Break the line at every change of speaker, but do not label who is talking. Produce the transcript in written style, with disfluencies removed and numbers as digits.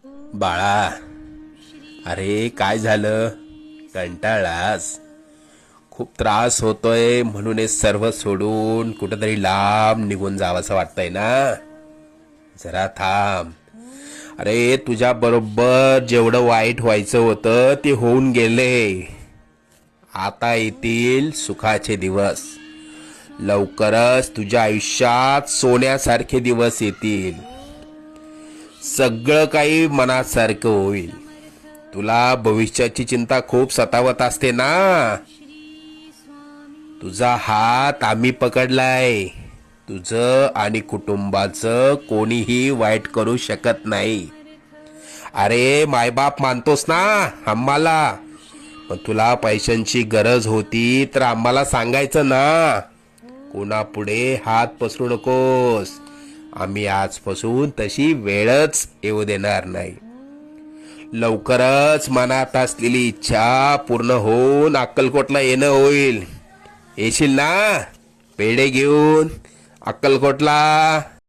बाळा, अरे काय झालं? कंटाळलास? खूप त्रास होतोय म्हणून हे सर्व सोडून कुठेतरी लांब निघून जावंसं वाटतंय ना? जरा थांब. अरे तुझ्या बरोबर जेवढं वाईट व्हायचं होतं ते होऊन गेले. आता येतील सुखाचे दिवस. लवकरच तुझ्या आयुष्यात सोन्यासारखे दिवस येतील. सगळं काही मनासारखं होईल. तुला भविष्याची चिंता खूप सतावत असते ना. तुझा हात आम्ही पकडलाय. तुझं आणि कुटुंबाचं कोणीही वाईट करू शकत नाही. अरे मायबाप मानतोस ना आम्हाला, पण तुला पैशांची गरज होती तर आम्हाला सांगायचं ना. कोणापुढे हात पसरू नकोस. आम्ही आजपासून तशी वेळच येऊ देणार नाही. लवकरच मनात असलेली इच्छा पूर्ण होऊन अक्कलकोटला येणं होईल. येशील ना पेढे घेऊन अक्कलकोटला?